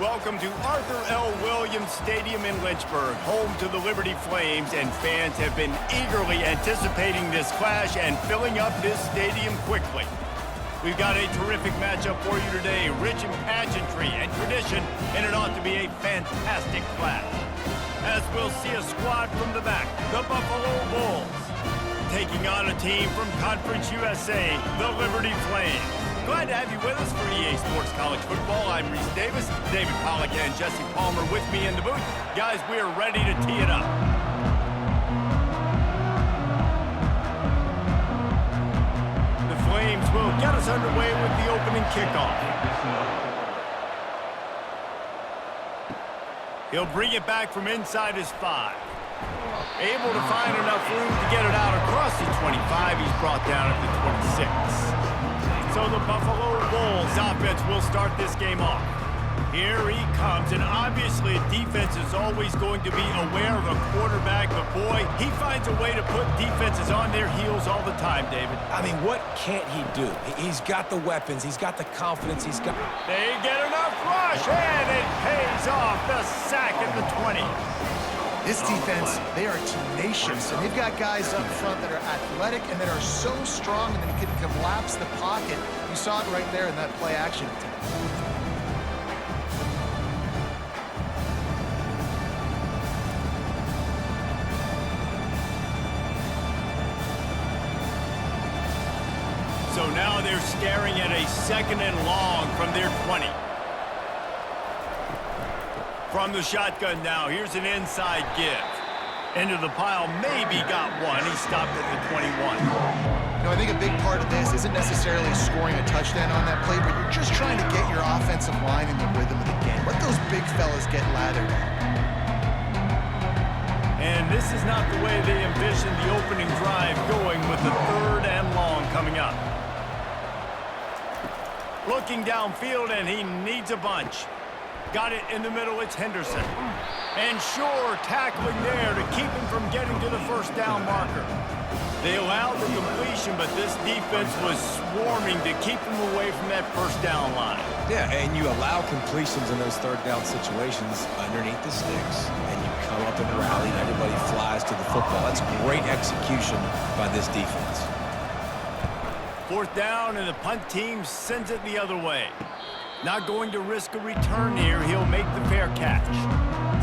Welcome to Arthur L. Williams Stadium in Lynchburg, home to the Liberty Flames, and fans have been eagerly anticipating this clash and filling up this stadium quickly. We've got a terrific matchup for you today, rich in pageantry and tradition, and it ought to be a fantastic clash. As we'll see a squad from the back, the Buffalo Bulls, taking on a team from Conference USA, the Liberty Flames. Glad to have you with us for EA Sports College Football. I'm Reese Davis, David Pollack and Jesse Palmer with me in the booth. Guys, we are ready to tee it up. The Flames will get us underway with the opening kickoff. He'll bring it back from inside his 5. Able to find enough room to get it out across the 25. He's brought down at the 26. So the Buffalo Bulls offense will start this game off. Here he comes, and obviously defense is always going to be aware of a quarterback, but boy, he finds a way to put defenses on their heels all the time, David. I mean, what can't he do? He's got the weapons, he's got the confidence, he's got... They get enough rush, and it pays off. The sack at the 20. This defense, they are tenacious, and they've got guys up front that are athletic and that are so strong and that can collapse the pocket. You saw it right there in that play action attempt. So now they're staring at a 2nd and long from their 20. From the shotgun now, here's an inside give. Into the pile, maybe got one. He stopped at the 21. You know, I think a big part of this isn't necessarily scoring a touchdown on that play, but you're just trying to get your offensive line in the rhythm of the game. Let those big fellas get lathered up. And this is not the way they envisioned the opening drive going with the 3rd and long coming up. Looking downfield, and he needs a bunch. Got it in the middle, it's Henderson. And Shore tackling there to keep him from getting to the 1st down marker. They allowed the completion, but this defense was swarming to keep him away from that 1st down line. Yeah, and you allow completions in those 3rd down situations underneath the sticks, and you come up and rally, and everybody flies to the football. That's great execution by this defense. 4th down, and the punt team sends it the other way. Not going to risk a return here. He'll make the fair catch.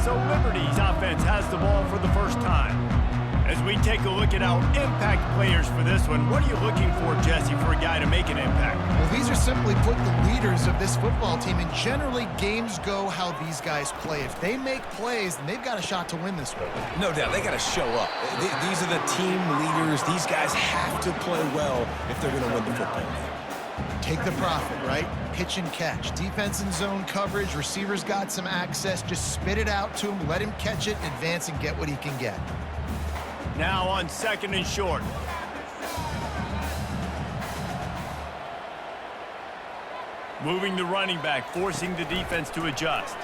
So Liberty's offense has the ball for the first time. As we take a look at our impact players for this one, what are you looking for, Jesse, for a guy to make an impact? Well, these are simply put the leaders of this football team, and generally games go how these guys play. If they make plays, then they've got a shot to win this one. No doubt, they got to show up. These are the team leaders. These guys have to play well if they're going to win the football game. Take the profit, right? Pitch and catch. Defense and zone coverage. Receivers got some access. Just spit it out to him. Let him catch it, advance, and get what he can get. Now on 2nd and short. Moving the running back, forcing the defense to adjust.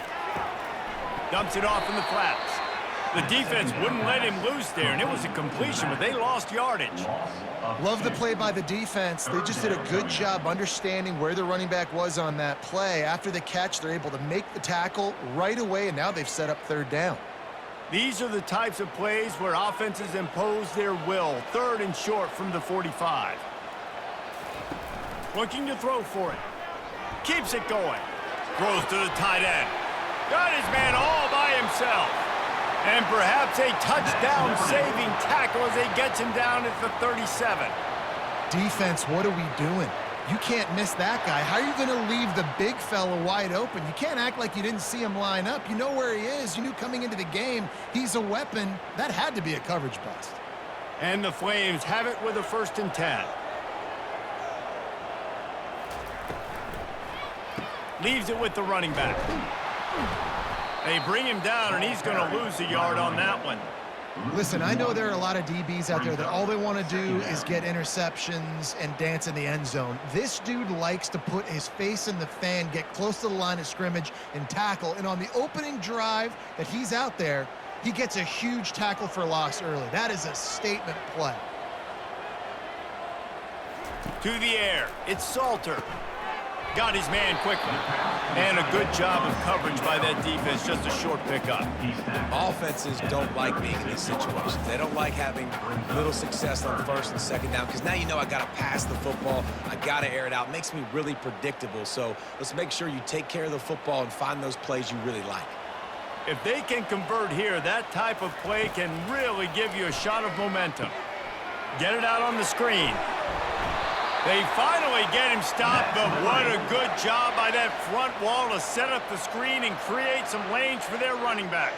Dumps it off in the flats. The defense wouldn't let him loose there, and it was a completion, but they lost yardage. Love the play by the defense. They just did a good job understanding where the running back was on that play. After the catch, they're able to make the tackle right away, and now they've set up 3rd down. These are the types of plays where offenses impose their will. 3rd and short from the 45. Looking to throw for it. Keeps it going. Throws to the tight end. Got his man all by himself. And perhaps a touchdown-saving tackle as he gets him down at the 37. Defense, what are we doing? You can't miss that guy. How are you going to leave the big fella wide open? You can't act like you didn't see him line up. You know where he is. You knew coming into the game he's a weapon. That had to be a coverage bust. And the Flames have it with a 1st and 10. Leaves it with the running back. They bring him down, and he's going to lose a yard on that one. Listen, I know there are a lot of DBs out there that all they want to do is get interceptions and dance in the end zone. This dude likes to put his face in the fan, get close to the line of scrimmage, and tackle. And on the opening drive that he's out there, he gets a huge tackle for loss early. That is a statement play. To the air, it's Salter. Got his man quickly. And a good job of coverage by that defense, just a short pickup. Offenses don't like being in these situations. They don't like having little success on first and second down because now you know I got to pass the football. I got to air it out. It makes me really predictable. So let's make sure you take care of the football and find those plays you really like. If they can convert here, that type of play can really give you a shot of momentum. Get it out on the screen. They finally get him stopped, but what a good job by that front wall to set up the screen and create some lanes for their running back.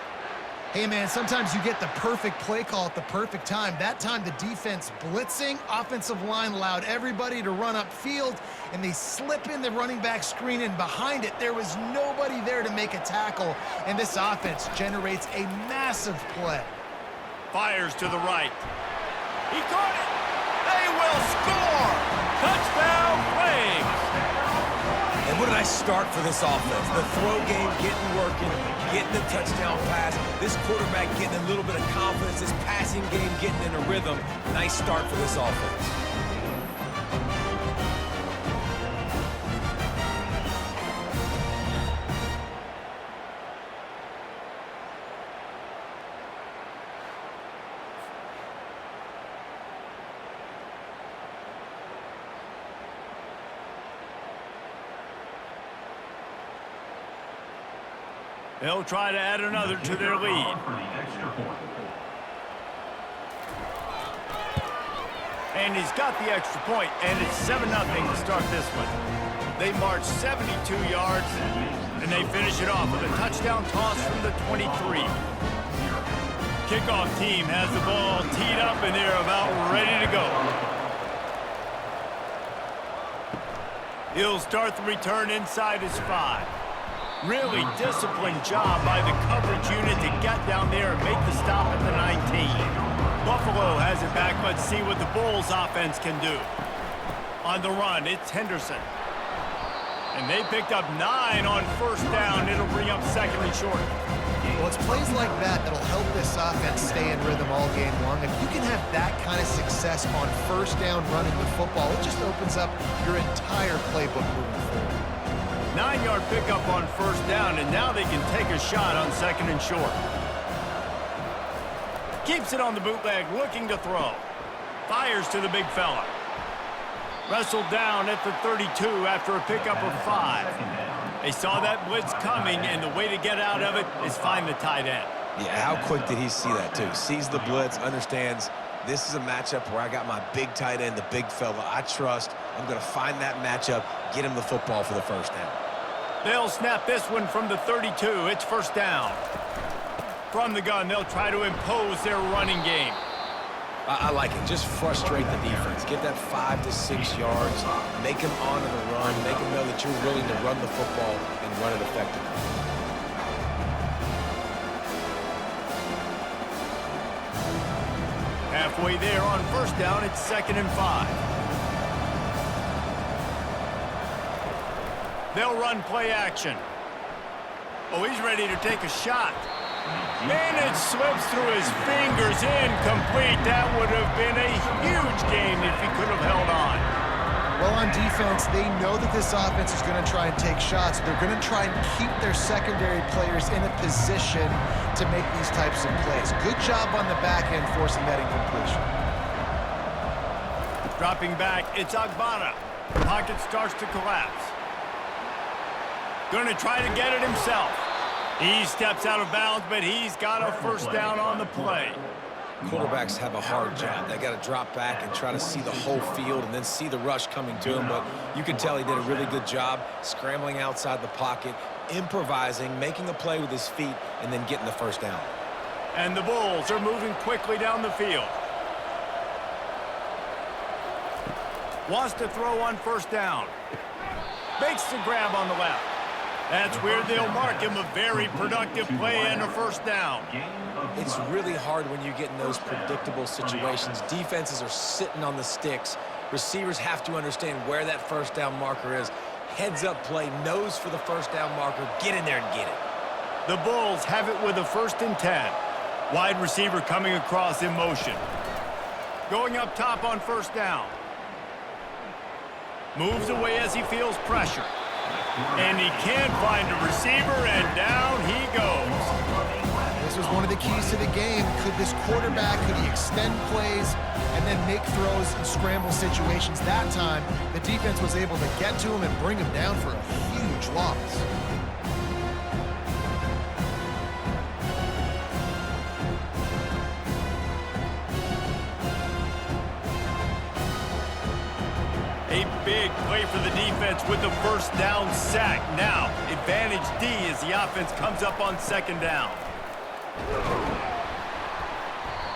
Hey, man, sometimes you get the perfect play call at the perfect time. That time, the defense blitzing, offensive line allowed everybody to run upfield, and they slip in the running back screen, and behind it, there was nobody there to make a tackle, and this offense generates a massive play. Fires to the right. He caught it. They will score. Touchdown, Flames. And what a nice start for this offense. The throw game getting working, getting the touchdown pass. This quarterback getting a little bit of confidence. This passing game getting in a rhythm. Nice start for this offense. They'll try to add another to their lead. And he's got the extra point, and it's 7-0 to start this one. They march 72 yards, and they finish it off with a touchdown toss from the 23. Kickoff team has the ball teed up, and they're about ready to go. He'll start the return inside his 5. Really disciplined job by the coverage unit to get down there and make the stop at the 19. Buffalo has it back. Let's see what the Bulls offense can do. On the run, it's Henderson. And they picked up 9 on first down. It'll bring up second and short. Well, it's plays like that that'll help this offense stay in rhythm all game long. If you can have that kind of success on first down running the football, it just opens up your entire playbook moving forward. 9-yard pickup on first down, and now they can take a shot on second and short. Keeps it on the bootleg, looking to throw. Fires to the big fella. Wrestled down at the 32 after a pickup of 5. They saw that blitz coming, and the way to get out of it is find the tight end. Yeah, how quick did he see that, too? Sees the blitz, understands this is a matchup where I got my big tight end, the big fella I trust. I'm going to find that matchup, get him the football for the first down. They'll snap this one from the 32. It's first down. From the gun, they'll try to impose their running game. I like it. Just frustrate the defense. Get that 5 to 6 yards. Make them honor the run. Make them know that you're willing to run the football and run it effectively. Halfway there on first down, it's second and 5. They'll run play action. Oh, he's ready to take a shot. And it slips through his fingers, incomplete. That would have been a huge gain if he could have held on. Well, on defense, they know that this offense is going to try and take shots. They're going to try and keep their secondary players in a position to make these types of plays. Good job on the back end forcing that incompletion. Dropping back, it's Agbana. Pocket starts to collapse. Going to try to get it himself. He steps out of bounds, but he's got a first down on the play. Quarterbacks have a hard job. They got to drop back and try to see the whole field and then see the rush coming to him. But you can tell he did a really good job scrambling outside the pocket, improvising, making a play with his feet, and then getting the first down. And the Bulls are moving quickly down the field. Wants to throw on first down. Makes the grab on the left. That's where they'll mark him. A very productive play and a first down. It's really hard when you get in those predictable situations. Defenses are sitting on the sticks. Receivers have to understand where that first down marker is. Heads up play, nose for the first down marker. Get in there and get it. The Bulls have it with a 1st and 10. Wide receiver coming across in motion. Going up top on first down. Moves away as he feels pressure. And he can't find a receiver, and down he goes. This was one of the keys to the game. Could this quarterback, could he extend plays and then make throws in scramble situations? That time, the defense was able to get to him and bring him down for a huge loss. A big play for the defense with the first down sack. Now, advantage D as the offense comes up on second down.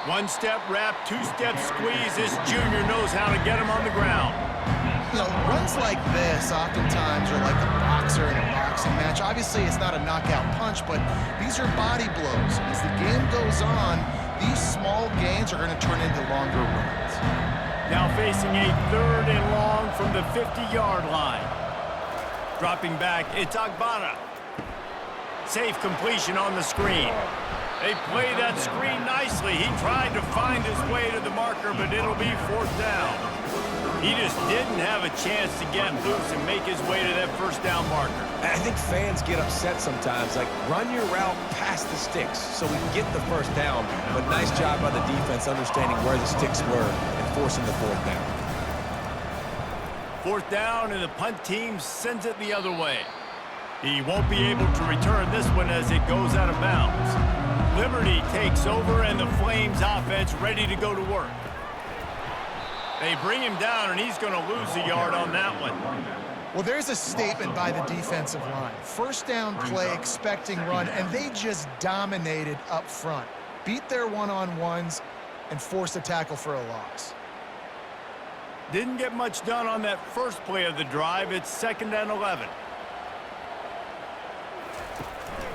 One-step wrap, two-step squeeze. This junior knows how to get him on the ground. You know, runs like this oftentimes are like a boxer in a boxing match. Obviously, it's not a knockout punch, but these are body blows. As the game goes on, these small gains are going to turn into longer runs. Now facing a 3rd and long from the 50-yard line. Dropping back, it's Agbana. Safe completion on the screen. They play that screen nicely. He tried to find his way to the marker, but it'll be 4th down. He just didn't have a chance to get loose and make his way to that first down marker. I think fans get upset sometimes, like run your route past the sticks so we can get the first down, but nice job by the defense understanding where the sticks were and forcing the 4th down. 4th down, and the punt team sends it the other way. He won't be able to return this one as it goes out of bounds. Liberty takes over, and the Flames offense ready to go to work. They bring him down, and he's going to lose a yard on that one. Well, there's a statement by the defensive line. First down play, expecting run, and they just dominated up front. Beat their one-on-ones and forced a tackle for a loss. Didn't get much done on that first play of the drive. It's 2nd and 11.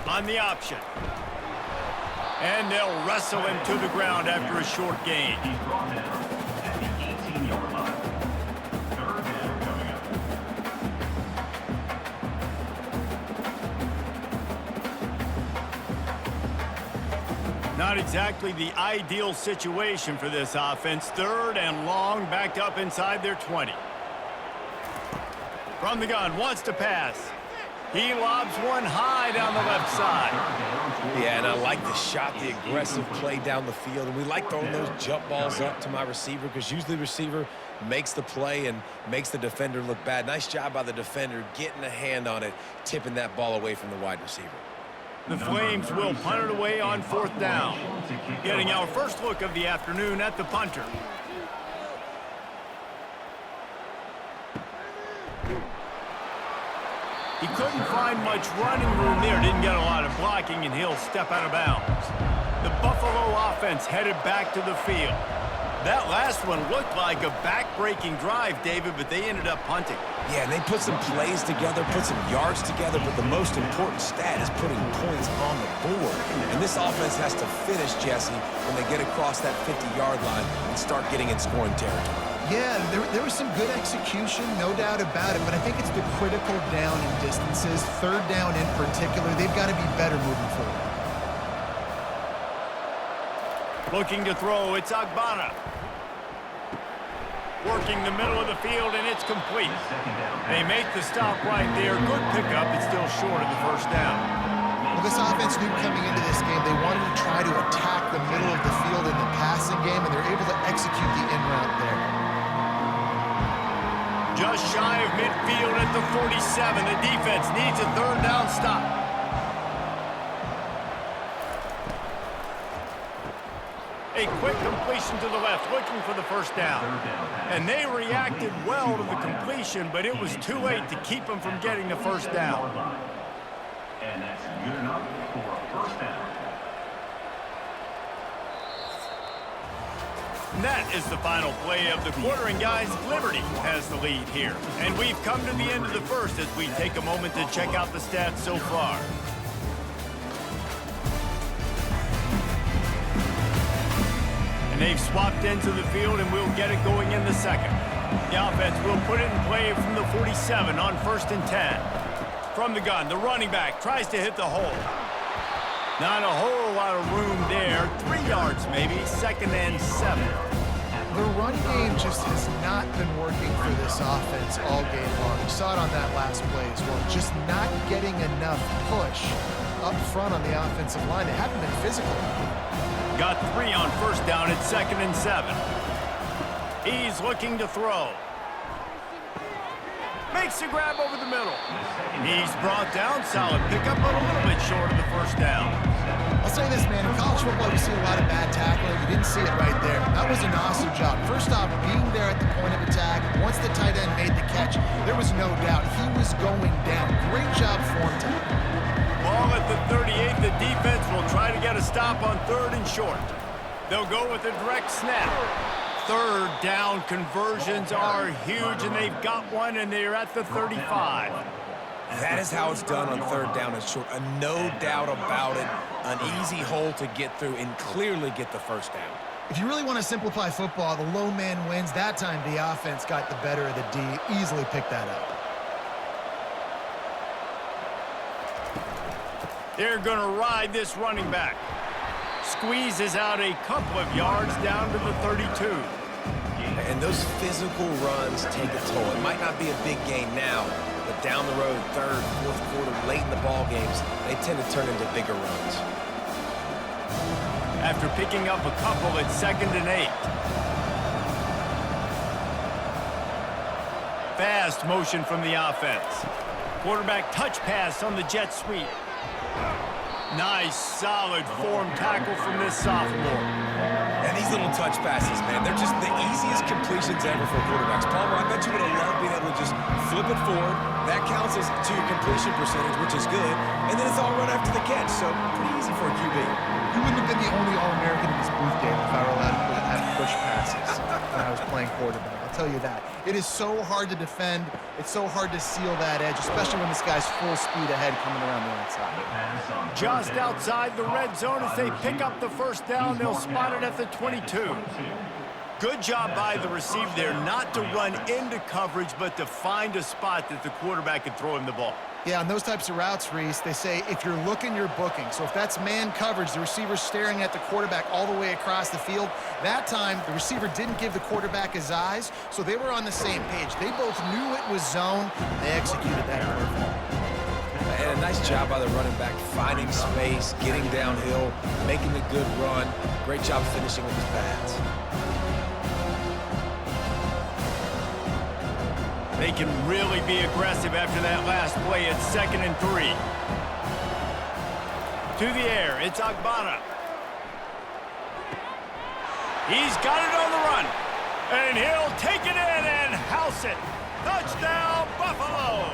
On the option. And they'll wrestle him to the ground after a short gain. Not exactly the ideal situation for this offense. 3rd and long, backed up inside their 20. From the gun, wants to pass. He lobs one high down the left side. Yeah, and I like the shot, the aggressive play down the field. And we like throwing those jump balls up to my receiver because usually the receiver makes the play and makes the defender look bad. Nice job by the defender getting a hand on it, tipping that ball away from the wide receiver. The Flames will punt it away on 4th down. Getting our first look of the afternoon at the punter. He couldn't find much running room there. Didn't get a lot of blocking, and he'll step out of bounds. The Buffalo offense headed back to the field. That last one looked like a back-breaking drive, David, but they ended up punting. Yeah, and they put some plays together, put some yards together, but the most important stat is putting points on the board. And this offense has to finish, Jesse, when they get across that 50-yard line and start getting in scoring territory. Yeah, there was some good execution, no doubt about it, but I think it's the critical down and distances, 3rd down in particular. They've got to be better moving forward. Looking to throw, it's Agbana. Working the middle of the field, and it's complete. They make the stop right there. Good pickup. It's still short of the first down. Well, this offense knew coming into this game they wanted to try to attack the middle of the field in the passing game, and they're able to execute the in route there. Just shy of midfield at the 47. The defense needs a 3rd down stop. A quick completion to the left, looking for the first down. And they reacted well to the completion, but it was too late to keep them from getting the first down. And that's good enough for a first down. And that is the final play of the quarter, and guys, Liberty has the lead here. And we've come to the end of the first as we take a moment to check out the stats so far. And they've swapped into the field, and we'll get it going in the second. The offense will put it in play from the 47 on 1st and 10. From the gun, the running back tries to hit the hole. Not a whole lot of room there. 3 yards maybe, 2nd and 7. The run game just has not been working for this offense all game long. saw it on that last play as well. Just not getting enough push up front on the offensive line. They haven't been physical. Got 3 on first down at 2nd and 7. He's looking to throw. Makes a grab over the middle. He's brought down. Solid pickup, but a little bit short of the first down. I'll say this, man. In college football, you see a lot of bad tackling. You didn't see it right there. That was an awesome job. First off, being there at the point of attack. Once the tight end made the catch, there was no doubt he was going down. Great job form time. Ball at the 38. The defense will try to get a stop on 3rd and short. They'll go with a direct snap. 3rd down conversions are huge, and they've got one, and they're at the 35. That is how it's done on 3rd down and short. No doubt about it. An easy hole to get through and clearly get the first down. If you really want to simplify football, the low man wins. That time, the offense got the better of the D. Easily picked that up. They're going to ride this running back. Squeezes out a couple of yards down to the 32. And those physical runs take a toll. It might not be a big gain now, but down the road, 3rd, 4th quarter, late in the ball games, they tend to turn into bigger runs. After picking up a couple at 2nd and 8. Fast motion from the offense. Quarterback touch pass on the jet sweep. Nice, solid form tackle from this sophomore. And these little touch passes, man, they're just the easiest completions ever for quarterbacks. Palmer, I bet you would have loved being able to just flip it forward. That counts as to your completion percentage, which is good. And then it's all run after the catch, so pretty easy for a QB. You wouldn't have been the only All-American in this booth, Dave, if I were allowed to have push passes when I was playing quarterback. I'll tell you that. It is so hard to defend. It's so hard to seal that edge, especially when this guy's full speed ahead coming around the outside. Just outside the red zone as they pick up the first down. They'll spot it at the 22. Good job by the receiver there not to run into coverage, but to find a spot that the quarterback can throw him the ball. Yeah, on those types of routes, Reese, they say if you're looking, you're booking. So if that's man coverage, the receiver's staring at the quarterback all the way across the field. That time, the receiver didn't give the quarterback his eyes, so they were on the same page. They both knew it was zone. They executed that perfectly. And a nice job by the running back, finding space, getting downhill, making a good run. Great job finishing with his pads. They can really be aggressive after that last play at 2nd and 3. To the air, it's Agbana. He's got it on the run, and he'll take it in and house it. Touchdown, Buffalo!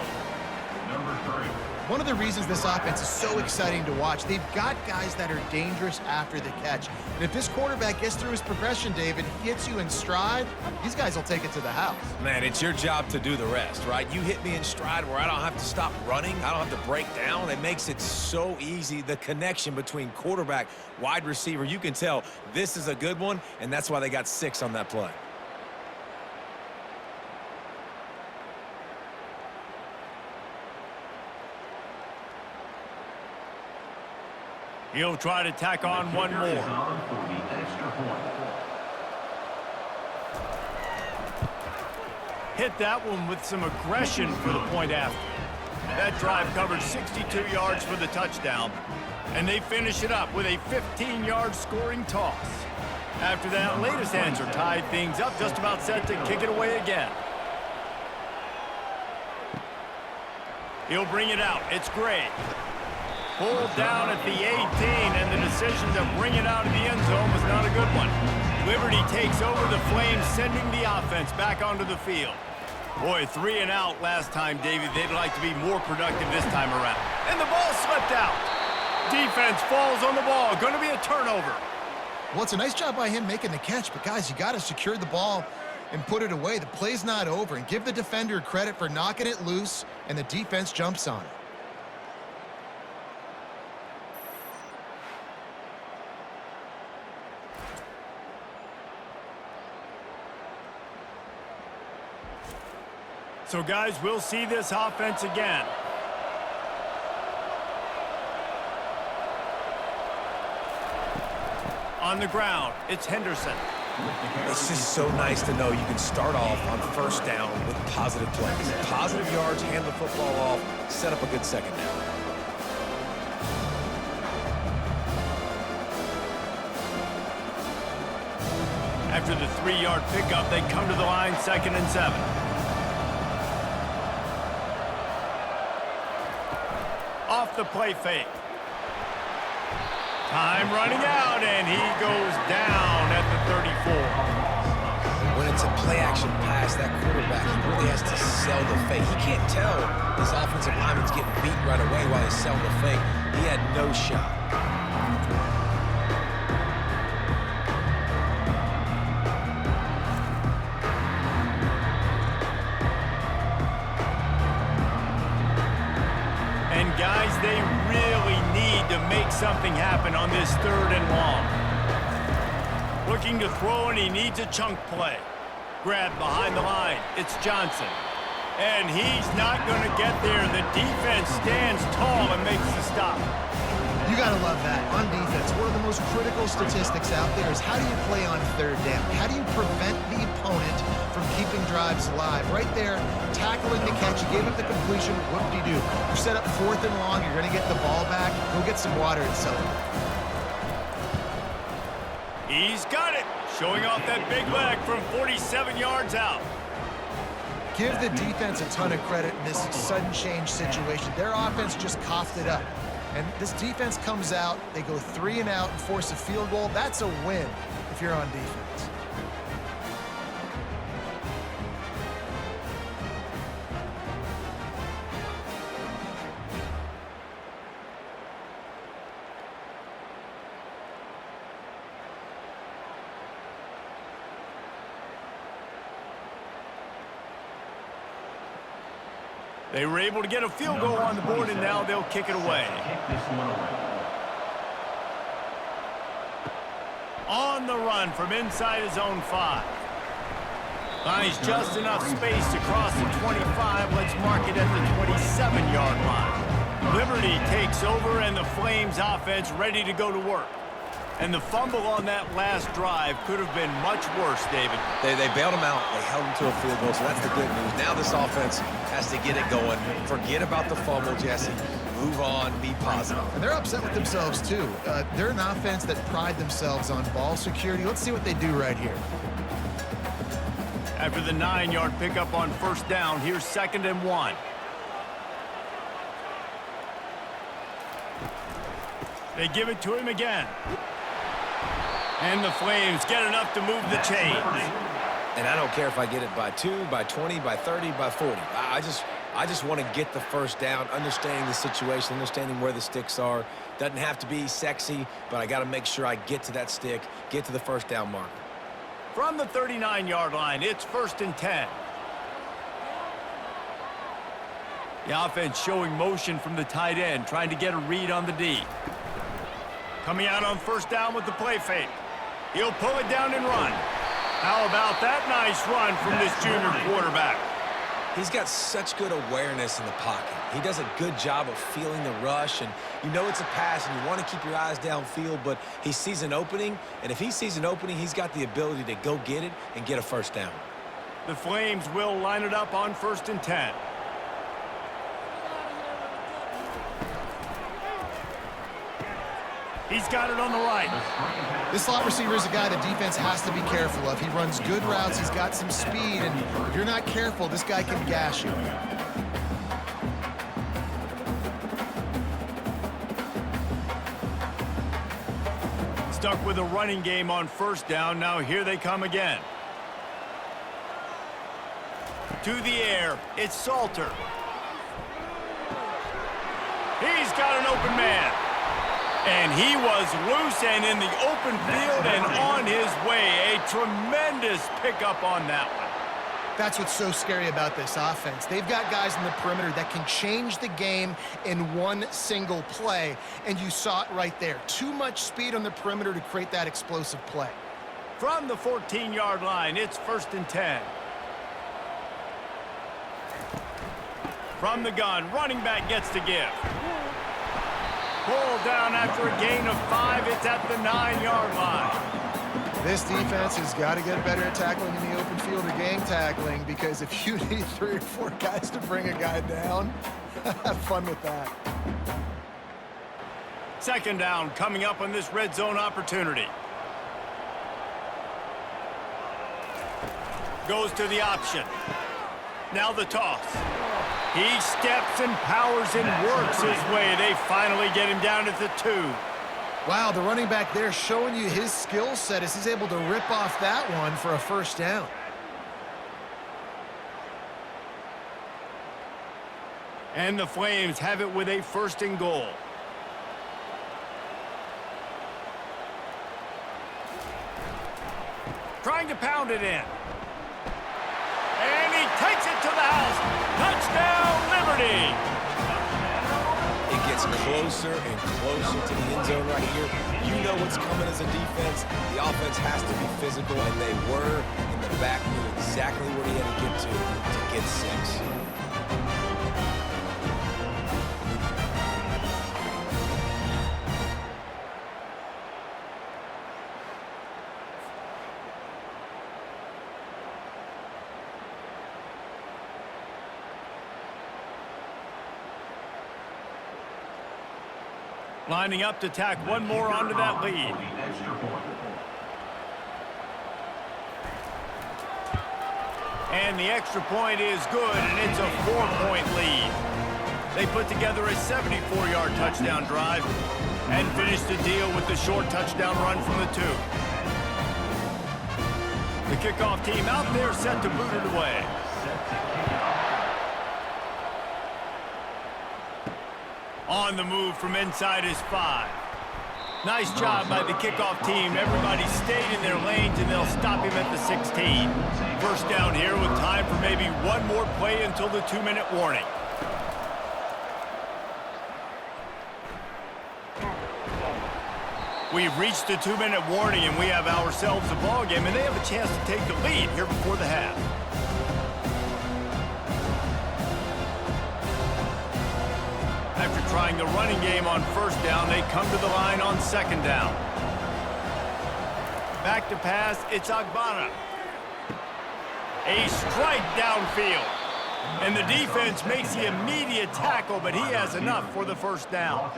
Number 3. One of the reasons this offense is so exciting to watch, they've got guys that are dangerous after the catch. And if this quarterback gets through his progression, David, gets you in stride, these guys will take it to the house. Man, it's your job to do the rest, right? You hit me in stride where I don't have to stop running. I don't have to break down. It makes it so easy. The connection between quarterback, wide receiver, you can tell this is a good one, and that's why they got 6 on that play. He'll try to tack on one more. For the extra point. Hit that one with some aggression for the point after. That drive covered 62 yards for the touchdown, and they finish it up with a 15-yard scoring toss. After that latest answer tied things up, just about set to kick it away again. He'll bring it out. It's Gray. Pulled down at the 18, and the decision to bring it out of the end zone was not a good one. Liberty takes over the Flames, sending the offense back onto the field. Boy, 3 and out last time, David. They'd like to be more productive this time around. And the ball slipped out. Defense falls on the ball. Going to be a turnover. Well, it's a nice job by him making the catch, but guys, you got to secure the ball and put it away. The play's not over, and give the defender credit for knocking it loose, and the defense jumps on it. So, guys, we'll see this offense again. On the ground, it's Henderson. It's just so nice to know you can start off on first down with positive plays. Positive yards, hand the football off, set up a good second down. After the 3-yard pickup, they come to the line, 2nd and 7. Off the play fake. Time running out, and he goes down at the 34. When it's a play-action pass, that quarterback, he really has to sell the fake. He can't tell his offensive lineman's getting beat right away while he's selling the fake. He had no shot. And guys, they really need to make something happen on this 3rd and long. Looking to throw, and he needs a chunk play. Grab behind the line. It's Johnson. And he's not going to get there. The defense stands tall and makes the stop. You got to love that. On defense, one of the most critical statistics out there is how do you play on 3rd down? How do you prevent the opponent from keeping drives alive? Right there, tackling the catch. You gave up the completion. Whoop-de-doo. You set up 4th and long. You're going to get the ball back. Go get some water and celebrate. He's got it. Showing off that big leg from 47 yards out. Give the defense a ton of credit in this sudden change situation. Their offense just coughed it up. And this defense comes out, they go 3 and out and force a field goal. That's a win if you're on defense. They were able to get a field goal on the board, and now they'll kick it away. On the run from inside his own 5. Finds just enough space to cross the 25. Let's mark it at the 27-yard line. Liberty takes over, and the Flames offense ready to go to work. And the fumble on that last drive could have been much worse, David. They bailed him out. They held him to a field goal, so that's the good news. Now this offense has to get it going. Forget about the fumble, Jesse. Move on, be positive. And they're upset with themselves, too. They're an offense that pride themselves on ball security. Let's see what they do right here. After the 9-yard pickup on 1st down, here's 2nd and 1. They give it to him again. And the Flames get enough to move the chains. And I don't care if I get it by 2, by 20, by 30, by 40. I just want to get the 1st down, understanding the situation, understanding where the sticks are. Doesn't have to be sexy, but I got to make sure I get to that stick, get to the 1st down marker. From the 39-yard line, it's 1st and 10. The offense showing motion from the tight end, trying to get a read on the D. Coming out on 1st down with the play fake. He'll pull it down and run. How about that nice run from this junior quarterback? He's got such good awareness in the pocket. He does a good job of feeling the rush, and you know it's a pass, and you want to keep your eyes downfield, but he sees an opening, and if he sees an opening, he's got the ability to go get it and get a 1st down. The Flames will line it up on 1st and 10. He's got it on the right. This slot receiver is a guy the defense has to be careful of. He runs good routes. He's got some speed, and if you're not careful, this guy can gash you. Stuck with a running game on 1st down. Now here they come again. To the air, it's Salter. He's got an open man. And he was loose and in the open field and on his way. A tremendous pickup on that one. That's what's so scary about this offense. They've got guys in the perimeter that can change the game in one single play, and you saw it right there. Too much speed on the perimeter to create that explosive play. From the 14-yard line, it's 1st and 10. From the gun, running back gets to give. Pulled down after a gain of 5. It's at the 9-yard line. This defense has got to get better at tackling in the open field or gang tackling, because if you need 3 or 4 guys to bring a guy down, have fun with that. Second down coming up on this red zone opportunity. Goes to the option. Now the toss. He steps and powers and works his way. They finally get him down at the 2. Wow, the running back there showing you his skill set as he's able to rip off that one for a first down. And the Flames have it with a 1st and goal. Trying to pound it in. And he takes it to the house. Touchdown, Liberty! It gets closer and closer to the end zone right here. You know what's coming as a defense. The offense has to be physical, and they were. In the back, knew exactly where he had to get to get 6. Lining up to tack one more onto that lead. And the extra point is good, and it's a 4-point lead. They put together a 74-yard touchdown drive and finished the deal with the short touchdown run from the 2. The kickoff team out there set to boot it away. On the move from inside his 5. Nice job by the kickoff team. Everybody stayed in their lanes, and they'll stop him at the 16. First down here with time for maybe one more play until the 2-minute warning. We've reached the 2-minute warning, and we have ourselves a ball game, and they have a chance to take the lead here before the half. After trying the running game on 1st down, they come to the line on 2nd down. Back to pass, it's Agbana. A strike downfield. And the defense makes the immediate tackle, but he has enough for the 1st down.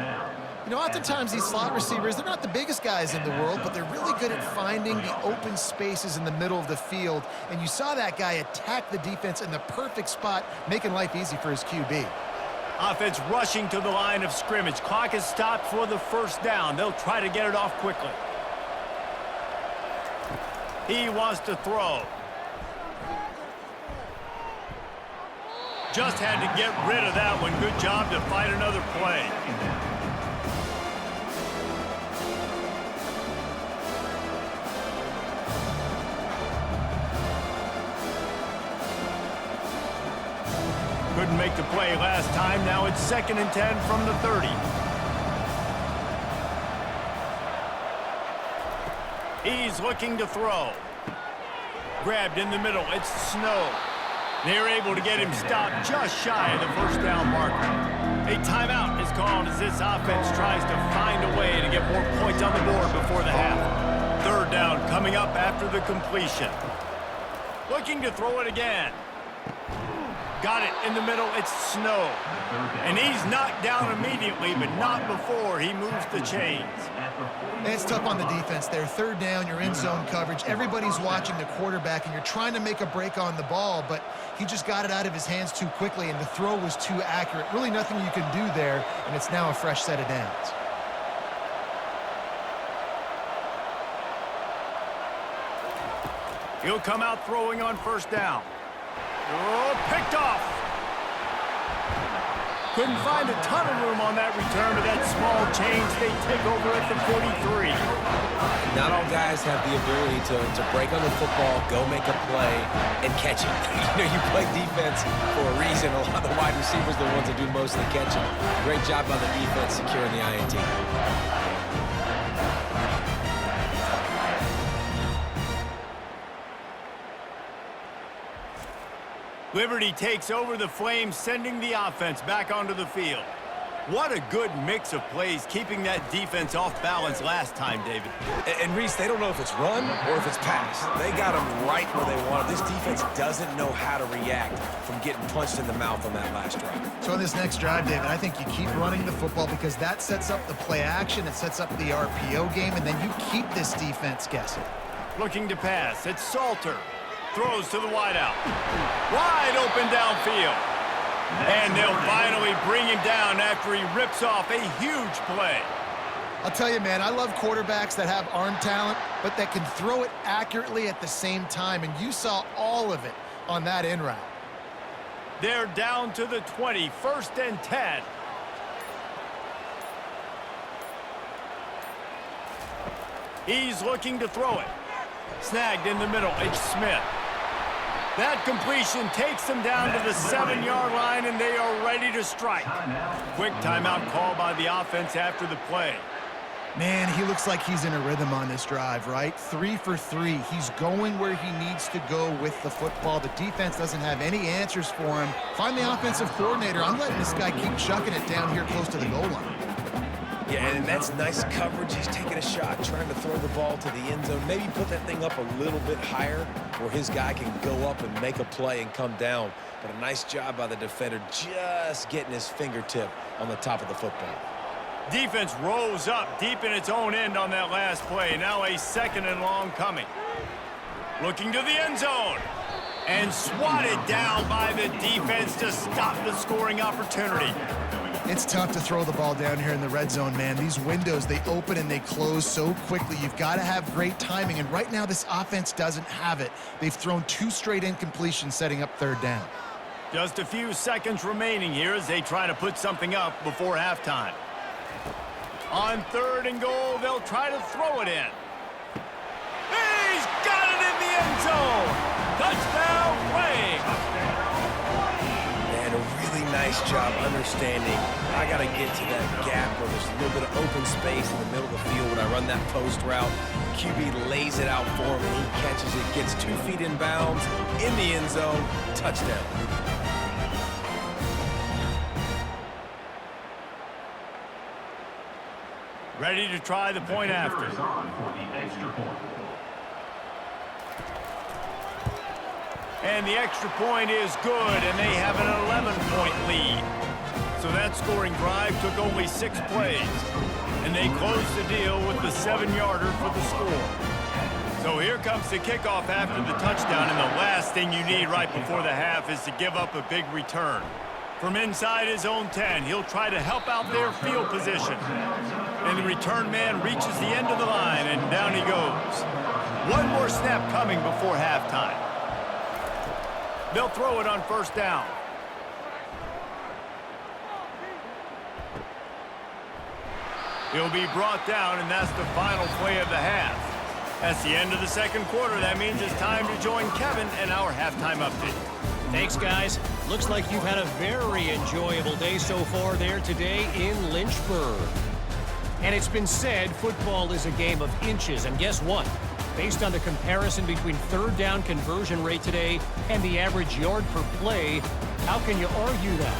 You know, oftentimes these slot receivers, they're not the biggest guys in the world, but they're really good at finding the open spaces in the middle of the field. And you saw that guy attack the defense in the perfect spot, making life easy for his QB. Offense rushing to the line of scrimmage. Clock is stopped for the 1st down. They'll try to get it off quickly. He wants to throw. Just had to get rid of that one. Good job to fight another play. Couldn't make the play last time. Now it's 2nd and 10 from the 30. He's looking to throw. Grabbed in the middle. It's Snow. They're able to get him stopped just shy of the 1st down marker. A timeout is called as this offense tries to find a way to get more points on the board before the half. 3rd down coming up after the completion. Looking to throw it again. Got it in the middle. It's Snow. And he's knocked down immediately, but not before he moves the chains. It's tough on the defense there. 3rd down, you're in zone coverage. Everybody's watching the quarterback, and you're trying to make a break on the ball, but he just got it out of his hands too quickly, and the throw was too accurate. Really nothing you can do there, and it's now a fresh set of downs. He'll come out throwing on 1st down. Oh, picked off. Couldn't find a ton of room on that return to that small change. They take over at the 43. Not all guys have the ability to break on the football, go make a play, and catch it. You know, you play defense for a reason. A lot of the wide receivers are the ones that do most of the catching. Great job by the defense securing the INT. Liberty takes over the Flames, sending the offense back onto the field. What a good mix of plays, keeping that defense off balance last time, David. And Reese, they don't know if it's run or if it's pass. They got them right where they want it. This defense doesn't know how to react from getting punched in the mouth on that last drive. So on this next drive, David, I think you keep running the football because that sets up the play action, it sets up the RPO game, and then you keep this defense guessing. Looking to pass, it's Salter. Throws to the wideout. Wide open downfield. And they'll finally bring him down after he rips off a huge play. I'll tell you, man, I love quarterbacks that have arm talent, but that can throw it accurately at the same time, and you saw all of it on that in route. They're down to the 20, 1st and 10. He's looking to throw it. Snagged in the middle, it's Smith. That completion takes them down to the 7-yard line, and they are ready to strike. Quick timeout call by the offense after the play. Man, he looks like he's in a rhythm on this drive, right? 3 for 3. He's going where he needs to go with the football. The defense doesn't have any answers for him. Find the offensive coordinator. I'm letting this guy keep chucking it down here close to the goal line. Yeah, and that's nice coverage. He's taking a shot, trying to throw the ball to the end zone. Maybe put that thing up a little bit higher where his guy can go up and make a play and come down. But a nice job by the defender just getting his fingertip on the top of the football. Defense rose up deep in its own end on that last play. Now a 2nd and long coming. Looking to the end zone. And swatted down by the defense to stop the scoring opportunity. It's tough to throw the ball down here in the red zone, man. These windows, they open and they close so quickly. You've got to have great timing, and right now this offense doesn't have it. They've thrown 2 straight incompletions setting up 3rd down. Just a few seconds remaining here as they try to put something up before halftime. On 3rd and goal, they'll try to throw it in. He's got it in the end zone! Touchdown, Flames! And a really nice job understanding I got to get to that gap where there's a little bit of open space in the middle of the field when I run that post route. QB lays it out for him, and he catches it, gets 2 feet in bounds, in the end zone, touchdown. Ready to try the point after. And the extra point is good, and they have an 11-point lead. So that scoring drive took only 6 plays, and they closed the deal with the 7-yarder for the score. So here comes the kickoff after the touchdown, and the last thing you need right before the half is to give up a big return. From inside his own 10, he'll try to help out their field position. And the return man reaches the end of the line, and down he goes. One more snap coming before halftime. They'll throw it on 1st down. He'll be brought down, and that's the final play of the half. That's the end of the 2nd quarter. That means it's time to join Kevin and our halftime update. Thanks, guys. Looks like you've had a very enjoyable day so far there today in Lynchburg. And it's been said football is a game of inches, and guess what? Based on the comparison between 3rd down conversion rate today and the average yard per play, how can you argue that?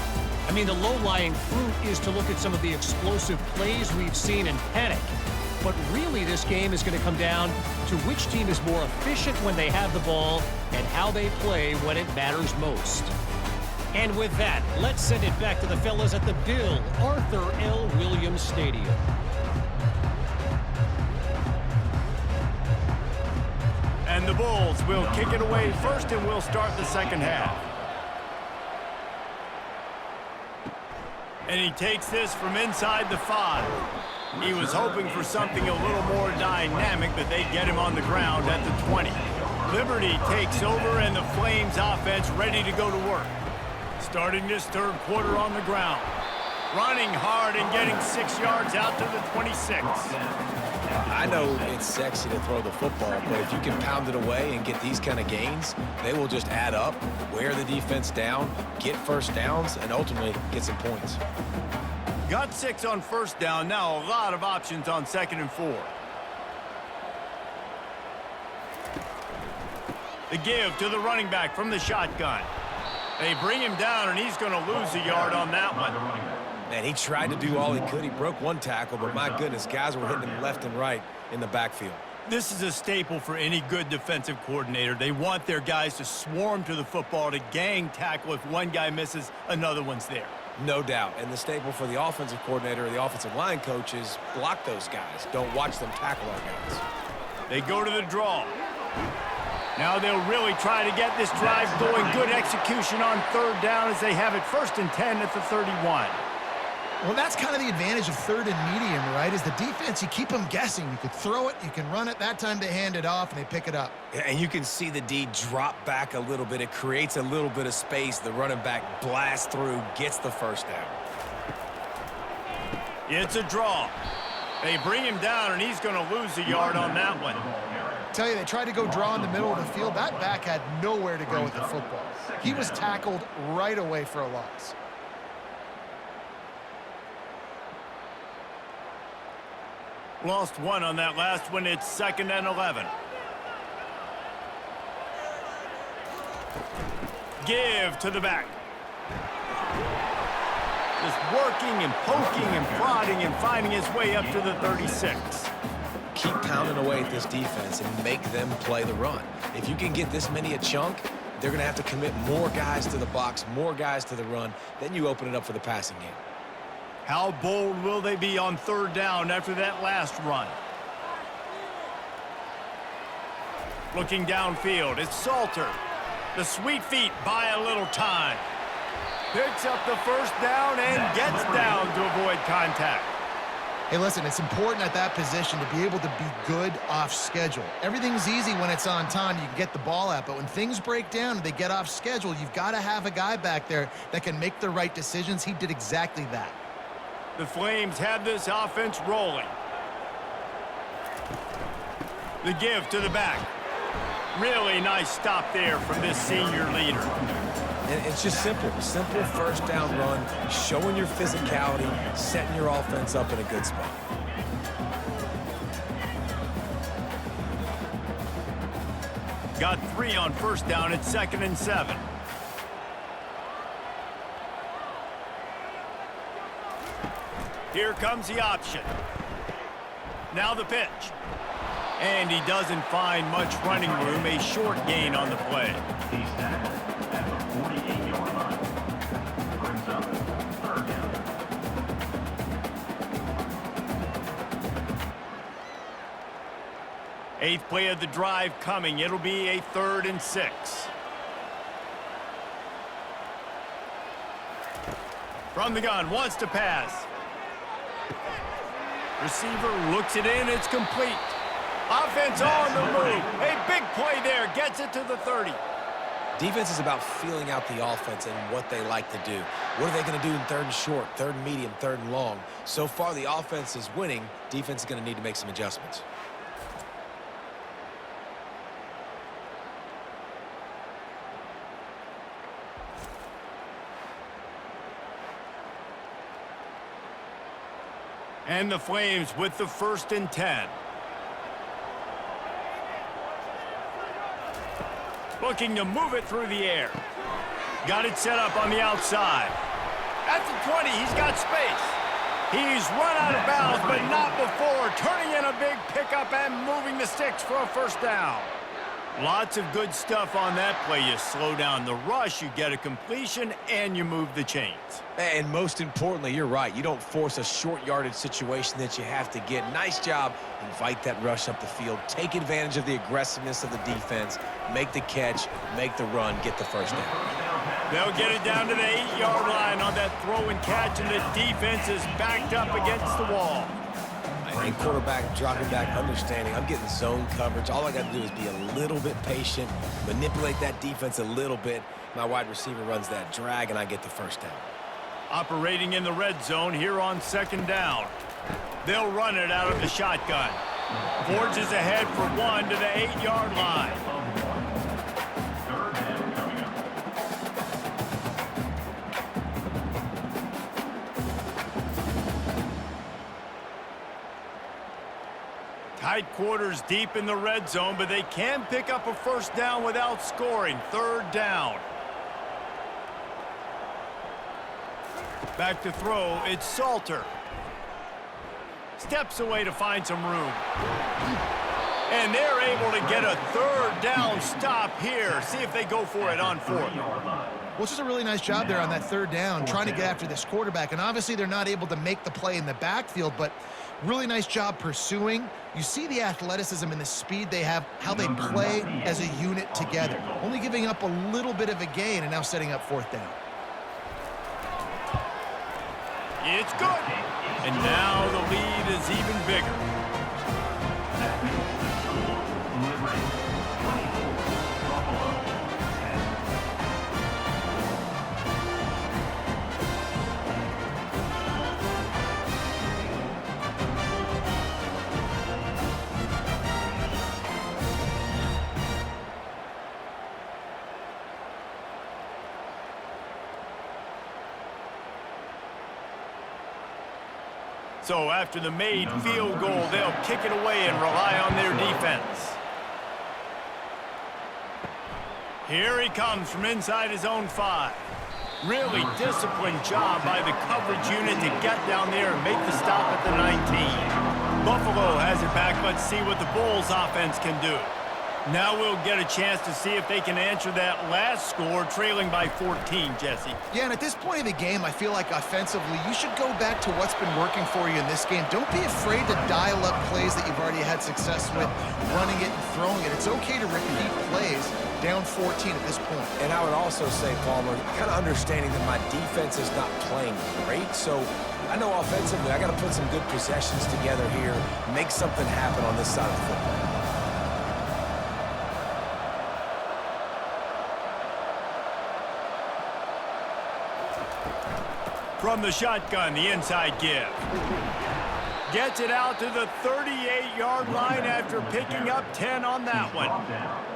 I mean, the low-lying fruit is to look at some of the explosive plays we've seen and panic. But really, this game is going to come down to which team is more efficient when they have the ball and how they play when it matters most. And with that, let's send it back to the fellas at the Bill Arthur L. Williams Stadium. And the Bulls will kick it away first, and we'll start the 2nd half. And he takes this from inside the 5. He was hoping for something a little more dynamic, but they get him on the ground at the 20. Liberty takes over, and the Flames offense ready to go to work. Starting this 3rd quarter on the ground. Running hard and getting 6 yards out to the 26. I know it's sexy to throw the football, but if you can pound it away and get these kind of gains, they will just add up, wear the defense down, get 1st downs, and ultimately get some points. Got 6 on 1st down. Now a lot of options on 2nd and 4. The give to the running back from the shotgun. They bring him down, and he's going to lose a yard on that one. Man, he tried to do all he could. He broke one tackle, but my goodness, guys were hitting him left and right in the backfield. This is a staple for any good defensive coordinator. They want their guys to swarm to the football, to gang tackle. If one guy misses, another one's there. No doubt. And the staple for the offensive coordinator or the offensive line coach is block those guys. Don't watch them tackle our guys. They go to the draw. Now they'll really try to get this drive going. Good execution on third down as they have it 1st and 10 at the 31. Well, that's kind of the advantage of third and medium, right? Is the defense, you keep them guessing. You could throw it, you can run it. That time they hand it off and they pick it up. And you can see the D drop back a little bit. It creates a little bit of space. The running back blasts through, gets the first down. It's a draw. They bring him down, and he's going to lose a yard on that one. Tell you, they tried to go draw in the middle of the field. That back had nowhere to go with the football. He was tackled right away for a loss. Lost one on that last one. It's 2nd and 11. Give to the back. Just working and poking and prodding and finding his way up to the 36. Keep pounding away at this defense and make them play the run. If you can get this many a chunk, they're going to have to commit more guys to the box, more guys to the run. Then you open it up for the passing game. How bold will they be on 3rd down after that last run? Looking downfield, it's Salter. The sweet feet buy a little time. Picks up the 1st down and gets down to avoid contact. Hey, listen, it's important at that position to be able to be good off schedule. Everything's easy when it's on time. You can get the ball out, but when things break down and they get off schedule, you've got to have a guy back there that can make the right decisions. He did exactly that. The Flames have this offense rolling. The give to the back. Really nice stop there from this senior leader. And it's just simple 1st down run, showing your physicality, setting your offense up in a good spot. Got 3 on 1st down at 2nd and 7. Here comes the option. Now the pitch. And he doesn't find much running room. A short gain on the play. He's tackled at the 48-yard line. Brings up 3rd down. Eighth play of the drive coming. It'll be a 3rd and 6. From the gun, wants to pass. Receiver looks it in. It's complete. Offense on the move. A big play there. Gets it to the 30. Defense is about feeling out the offense and what they like to do. What are they going to do in 3rd and short, 3rd and medium, 3rd and long? So far, the offense is winning. Defense is going to need to make some adjustments. And the Flames with the 1st and 10. Looking to move it through the air. Got it set up on the outside. At the 20, he's got space. He's run out of bounds, but not before. Turning in a big pickup and moving the sticks for a 1st down. Lots of good stuff on that play. You slow down the rush, you get a completion, and you move the chains. And most importantly, you're right. You don't force a short yardage situation that you have to get. Nice job. Invite that rush up the field. Take advantage of the aggressiveness of the defense. Make the catch, make the run, get the 1st down. They'll get it down to the 8-yard line on that throw and catch, and the defense is backed up against the wall. And quarterback dropping back, understanding I'm getting zone coverage. All I got to do is be a little bit patient, manipulate that defense a little bit. My wide receiver runs that drag, and I get the 1st down. Operating in the red zone here on 2nd down. They'll run it out of the shotgun. Forges ahead for 1 to the 8-yard line. 3rd down coming up. Tight quarters deep in the red zone, but they can pick up a 1st down without scoring. 3rd down. Back to throw, it's Salter. Steps away to find some room. And they're able to get a third down stop here. See if they go for it on fourth. Well, it's just a really nice job there on that third down, trying to get after this quarterback. And obviously they're not able to make the play in the backfield, but really nice job pursuing. You see the athleticism and the speed they have, how they play as a unit together. Only giving up a little bit of a gain and now setting up fourth down. It's good. And now the lead is even bigger. So after the made field goal, they'll kick it away and rely on their defense. Here he comes from inside his own 5. Really disciplined job by the coverage unit to get down there and make the stop at the 19. Buffalo has it back. Let's see what the Bulls offense can do. Now we'll get a chance to see if they can answer that last score, trailing by 14, Jesse. Yeah, and at this point of the game, I feel like offensively, you should go back to what's been working for you in this game. Don't be afraid to dial up plays that you've already had success with, running it and throwing it. It's okay to repeat plays down 14 at this point. And I would also say, Palmer, kind of understanding that my defense is not playing great, so I know offensively I got to put some good possessions together here, make something happen on this side of the football. From the shotgun, the inside give. Gets it out to the 38-yard line after picking up 10 on that one.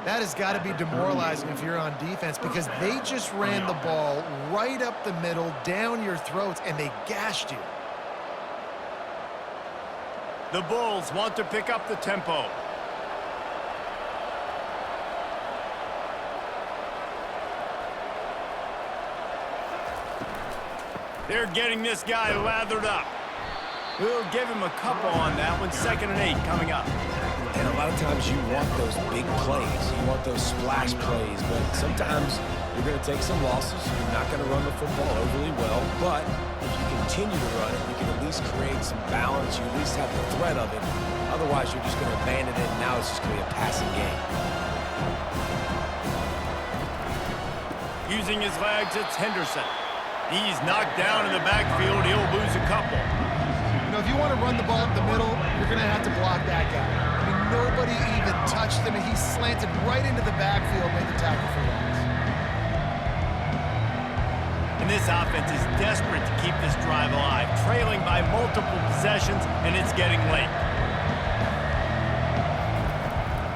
That has got to be demoralizing if you're on defense because they just ran the ball right up the middle, down your throats, and they gashed you. The Bulls want to pick up the tempo. They're getting this guy lathered up. We'll give him a couple on that one. 2nd and 8 coming up. And a lot of times you want those big plays. You want those splash plays. But sometimes you're going to take some losses. You're not going to run the football overly well. But if you continue to run it, you can at least create some balance. You at least have the threat of it. Otherwise, you're just going to abandon it. And now it's just going to be a passing game. Using his legs, it's Henderson. He's knocked down in the backfield. He'll lose a couple. You know, if you want to run the ball up the middle, you're going to have to block that guy. I mean, nobody even touched him, and he slanted right into the backfield, made the tackle for loss. And this offense is desperate to keep this drive alive, trailing by multiple possessions, and it's getting late.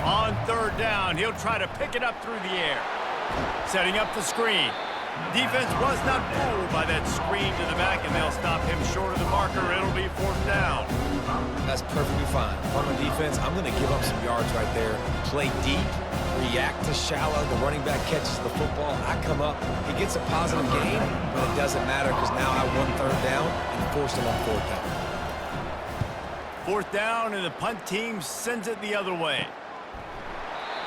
On 3rd down, he'll try to pick it up through the air. Setting up the screen. Defense was not fooled by that screen to the back, and they'll stop him short of the marker. It'll be 4th down. That's perfectly fine. On the defense, I'm going to give up some yards right there. Play deep, react to shallow. The running back catches the football. I come up. He gets a positive gain, but it doesn't matter because now I won 3rd down and forced him on 4th down. 4th down, and the punt team sends it the other way.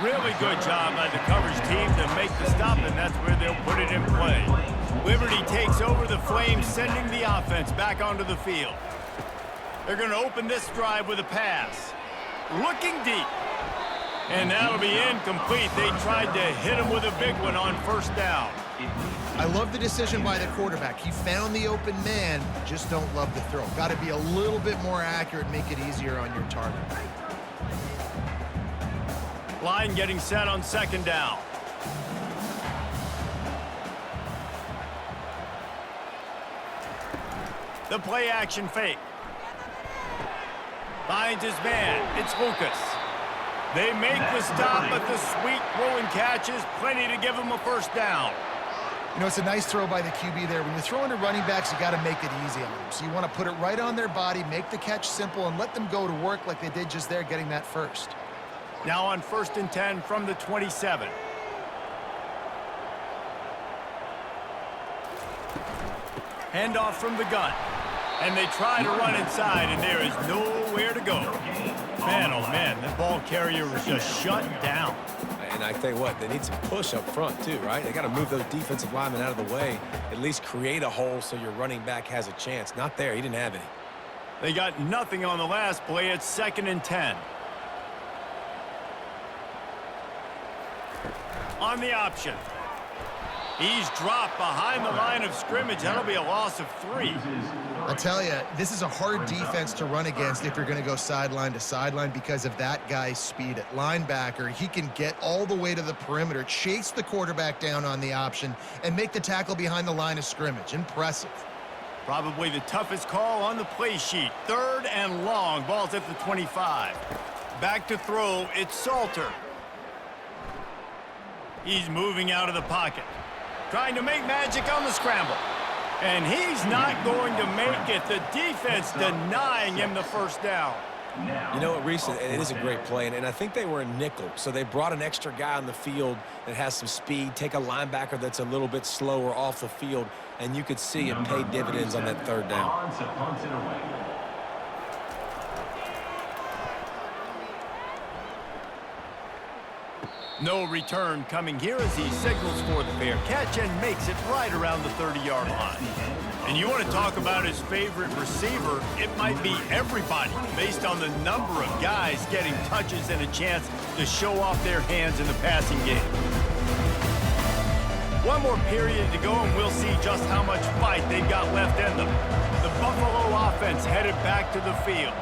Really good job by the coverage team to make the stop, and that's where they'll put it in play. Liberty takes over the Flames, sending the offense back onto the field. They're going to open this drive with a pass. Looking deep. And that'll be incomplete. They tried to hit him with a big one on 1st down. I love the decision by the quarterback. He found the open man, just don't love the throw. Got to be a little bit more accurate, make it easier on your target. Line getting set on 2nd down. The play action fake. Finds his man. It's Lucas. They make the stop, but the sweet throw and catch is plenty to give him a 1st down. You know, it's a nice throw by the QB there. When you're throwing to running backs, you got to make it easy on them. So you want to put it right on their body, make the catch simple, and let them go to work like they did just there, getting that first. Now on 1st and 10 from the 27. Handoff from the gun. And they try to run inside, and there is nowhere to go. Man, oh man, the ball carrier was just shut down. And I tell you what, they need some push up front too, right? They got to move those defensive linemen out of the way, at least create a hole so your running back has a chance. Not there. He didn't have any. They got nothing on the last play. It's 2nd and 10. On the option. He's dropped behind the line of scrimmage. That'll be a loss of 3. I'll tell you, this is a hard defense to run against if you're going to go sideline to sideline because of that guy's speed at linebacker. He can get all the way to the perimeter, chase the quarterback down on the option, and make the tackle behind the line of scrimmage. Impressive. Probably the toughest call on the play sheet. 3rd and long. Ball's at the 25. Back to throw. It's Salter. He's moving out of the pocket. Trying to make magic on the scramble. And he's not going to make it. The defense denying him the first down. You know what, Reese, it is a great play, and I think they were in nickel, so they brought an extra guy on the field that has some speed, take a linebacker that's a little bit slower off the field, and you could see it pay dividends on that 3rd down. No return coming here as he signals for the fair catch and makes it right around the 30-yard line. And you want to talk about his favorite receiver, it might be everybody based on the number of guys getting touches and a chance to show off their hands in the passing game. One more period to go and we'll see just how much fight they've got left in them. The Buffalo offense headed back to the field.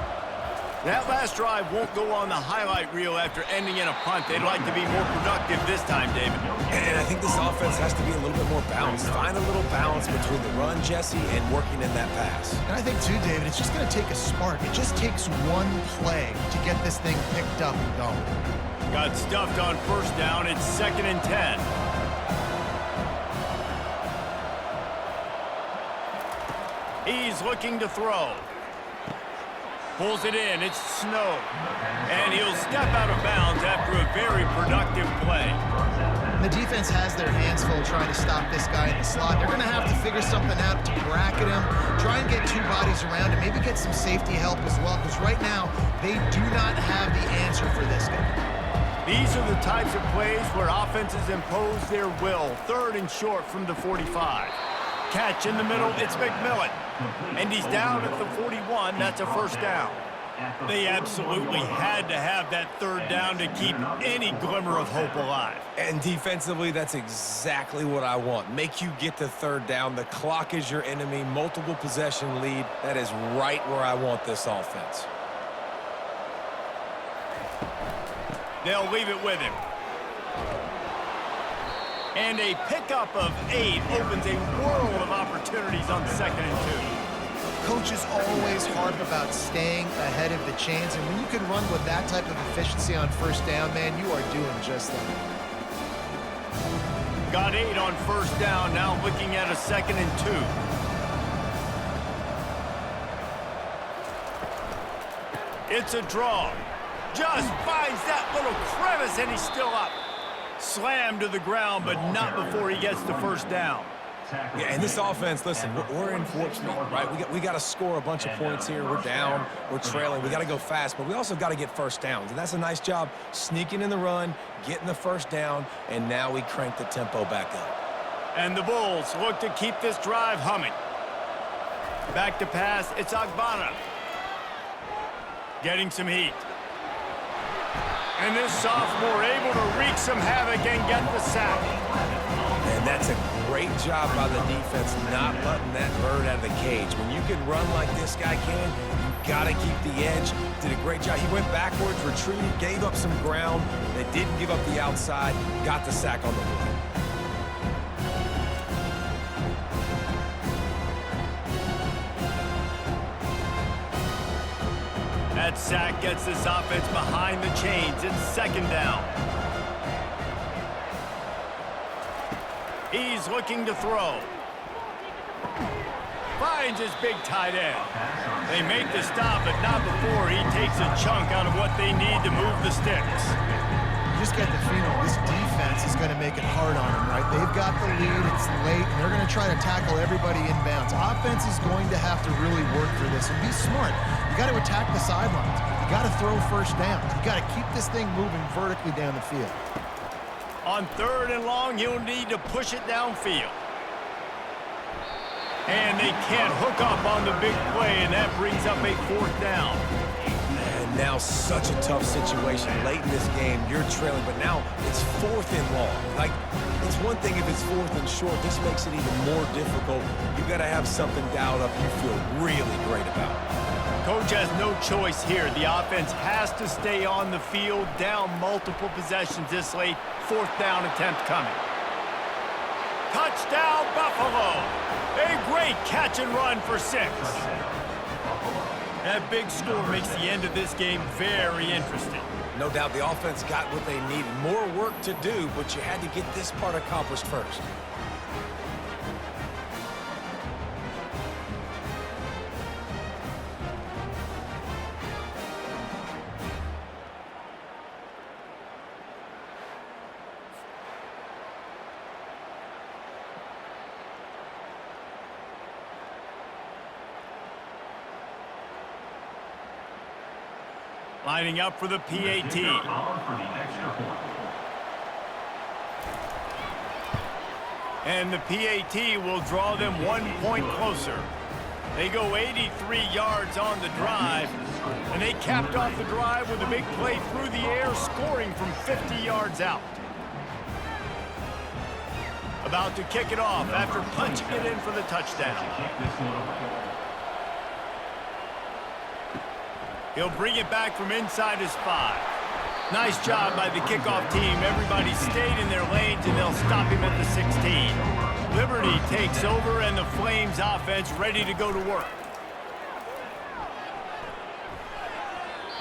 That last drive won't go on the highlight reel after ending in a punt. They'd like to be more productive this time, David. And I think this offense has to be a little bit more balanced. Find a little balance between the run, Jesse, and working in that pass. And I think, too, David, it's just going to take a spark. It just takes one play to get this thing picked up and going. Got stuffed on 1st down. It's 2nd and 10. He's looking to throw. Pulls it in. It's Snow. And he'll step out of bounds after a very productive play. The defense has their hands full trying to stop this guy in the slot. They're going to have to figure something out to bracket him, try and get 2 bodies around him, maybe get some safety help as well, because right now they do not have the answer for this guy. These are the types of plays where offenses impose their will. 3rd and short from the 45. Catch in the middle, it's McMillan. And he's down at the 41. That's a 1st down. They absolutely had to have that 3rd down to keep any glimmer of hope alive. And defensively, that's exactly what I want. Make you get to 3rd down. The clock is your enemy. Multiple possession lead. That is right where I want this offense. They'll leave it with him. And a pickup of 8 opens a world of opportunities on 2nd and 2. Coaches always harp about staying ahead of the chains, and when you can run with that type of efficiency on 1st down, man, you are doing just that. Got 8 on 1st down, now looking at a 2nd and 2. It's a draw. Just finds that little crevice, and he's still up. Slammed to the ground, but not before he gets to 1st down. Yeah, and this offense, listen, we're in warp speed, right? We got to score a bunch of points here. We're down, we're trailing. We got to go fast, but we also got to get 1st downs. And that's a nice job sneaking in the run, getting the 1st down, and now we crank the tempo back up. And the Bulls look to keep this drive humming. Back to pass, it's Agbana. Getting some heat. And this sophomore able to wreak some havoc and get the sack. And that's a great job by the defense not letting that bird out of the cage. When you can run like this guy can, you got to keep the edge. Did a great job. He went backwards, retreated, gave up some ground. They didn't give up the outside, got the sack on the play. That sack gets this offense behind the chains. It's 2nd down. He's looking to throw. Finds his big tight end. They make the stop, but not before he takes a chunk out of what they need to move the sticks. You just get the feeling this defense is going to make it hard on them, right? They've got the lead, it's late, and they're going to try to tackle everybody inbounds. Offense is going to have to really work for this and be smart. You got to attack the sidelines. You got to throw first down. You got to keep this thing moving vertically down the field. On 3rd and long, he'll need to push it downfield. And they can't hook up on the big play, and that brings up a 4th down. And now such a tough situation. Late in this game, you're trailing, but now it's 4th and long. Like, it's one thing if it's 4th and short. This makes it even more difficult. You got to have something dialed up you feel really great about. Coach has no choice here. The offense has to stay on the field, down multiple possessions this late. 4th down attempt coming. Touchdown, Buffalo! A great catch and run for 6. That big score makes the end of this game very interesting. No doubt the offense got what they needed. More work to do, but you had to get this part accomplished first. Lining up for the PAT. And the PAT will draw them 1 point closer. They go 83 yards on the drive, and they capped off the drive with a big play through the air, scoring from 50 yards out. About to kick it off after punching it in for the touchdown. He'll bring it back from inside his 5. Nice job by the kickoff team. Everybody stayed in their lanes, and they'll stop him at the 16. Liberty takes over, and the Flames offense ready to go to work.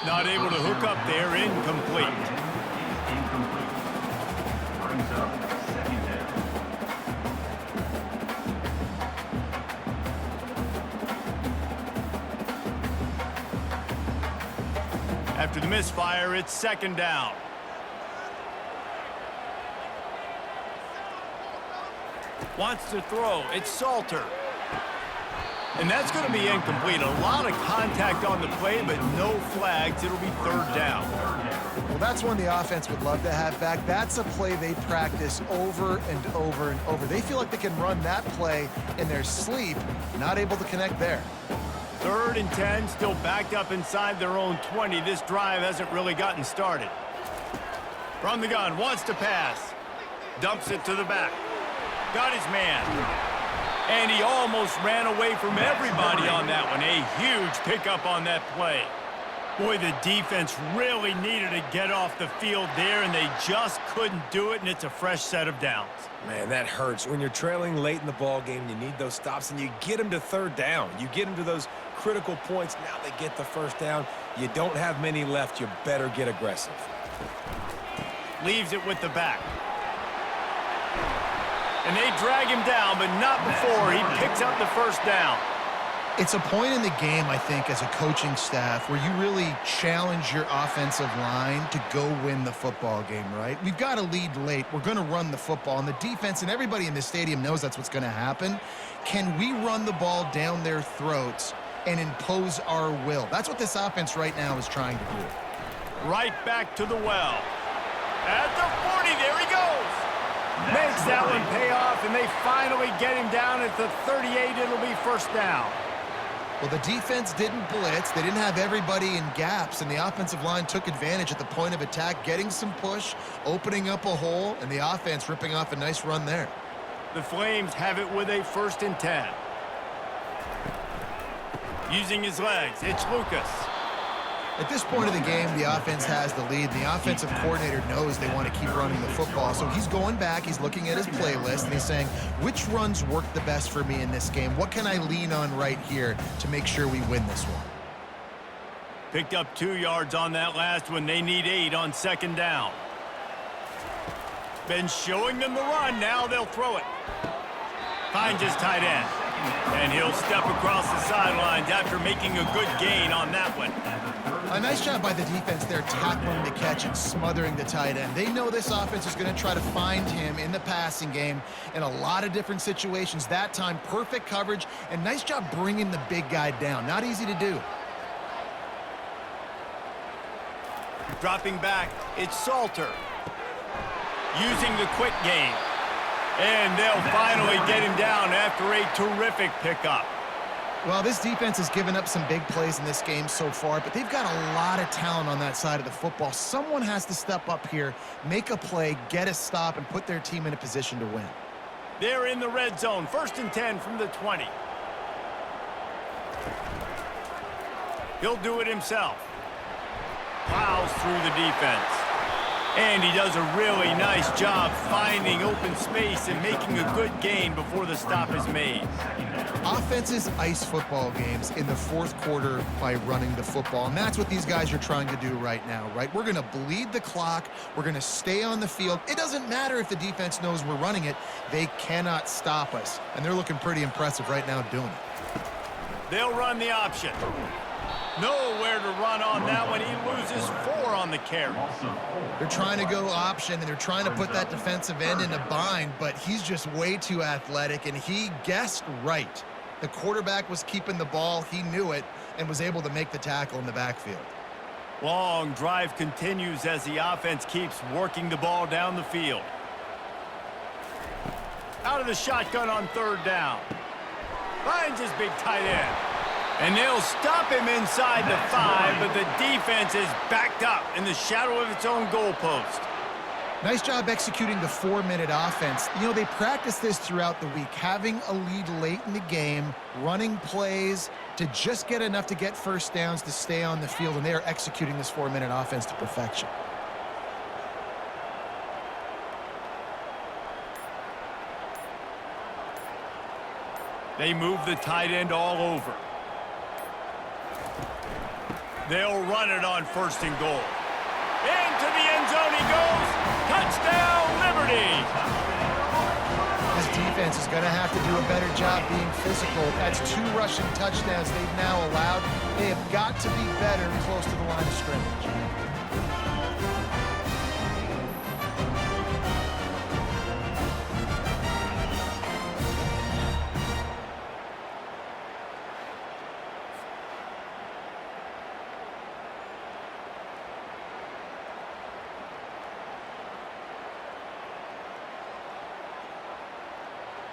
Not able to hook up there, incomplete. Brings up 2nd down. After the misfire, it's 2nd down. Wants to throw. It's Salter. And that's going to be incomplete. A lot of contact on the play, but no flags. It'll be 3rd down. Well, that's one the offense would love to have back. That's a play they practice over and over and over. They feel like they can run that play in their sleep, not able to connect there. 3rd and 10, still backed up inside their own 20. This drive hasn't really gotten started. From the gun, wants to pass. Dumps it to the back. Got his man. And he almost ran away from everybody on that one. A huge pickup on that play. Boy, the defense really needed to get off the field there, and they just couldn't do it, and it's a fresh set of downs. Man, that hurts. When you're trailing late in the ball game, you need those stops, and you get them to 3rd down. You get them to those critical points. Now they get the 1st down. You don't have many left. You better get aggressive. Leaves it with the back. And they drag him down, but not before he picks up the 1st down. It's a point in the game, I think, as a coaching staff where you really challenge your offensive line to go win the football game, right? We've got to lead late. We're going to run the football, and the defense and everybody in the stadium knows that's what's going to happen. Can we run the ball down their throats and impose our will? That's what this offense right now is trying to do. Right back to the well. At the 40, there he goes. Makes that one pay off, and they finally get him down at the 38. It'll be 1st down. Well, the defense didn't blitz. They didn't have everybody in gaps, and the offensive line took advantage at the point of attack, getting some push, opening up a hole, and the offense ripping off a nice run there. The Flames have it with a 1st and 10. Using his legs, it's Lucas. At this point of the game, the offense has the lead. The offensive coordinator knows they want to keep running the football. So he's going back, he's looking at his playlist, and he's saying, which runs work the best for me in this game? What can I lean on right here to make sure we win this one? Picked up 2 yards on that last one. They need 8 on 2nd down. Been showing them the run. Now they'll throw it. Finds his tight end. And he'll step across the sidelines after making a good gain on that one. A nice job by the defense there, tackling the catch and smothering the tight end. They know this offense is going to try to find him in the passing game in a lot of different situations. That time, perfect coverage, and nice job bringing the big guy down. Not easy to do. Dropping back, it's Salter. Using the quick game. And they'll finally get him down after a terrific pickup. Well, this defense has given up some big plays in this game so far, but they've got a lot of talent on that side of the football. Someone has to step up here, make a play, get a stop, and put their team in a position to win. They're in the red zone, 1st and 10 from the 20. He'll do it himself. Plows through the defense. And he does a really nice job finding open space and making a good gain before the stop is made. Offenses ice football games in the fourth quarter by running the football, and that's what these guys are trying to do right now, right? We're going to bleed the clock. We're going to stay on the field. It doesn't matter if the defense knows we're running it. They cannot stop us, and they're looking pretty impressive right now doing it. They'll run the option. Nowhere to run on that one. He loses 4 on the carry. They're trying to go option, and they're trying to put that defensive end in a bind, but he's just way too athletic, and he guessed right. The quarterback was keeping the ball. He knew it and was able to make the tackle in the backfield. Long drive continues as the offense keeps working the ball down the field. Out of the shotgun on 3rd down. Finds his big tight end. And they'll stop him inside the 5, but the defense is backed up in the shadow of its own goalpost. Nice job executing the 4-minute offense. You know, they practice this throughout the week, having a lead late in the game, running plays to just get enough to get first downs to stay on the field, and they are executing this 4-minute offense to perfection. They move the tight end all over. They'll run it on 1st and goal. Into the end zone he goes. Touchdown, Liberty. This defense is going to have to do a better job being physical. That's 2 rushing touchdowns they've now allowed. They have got to be better close to the line of scrimmage.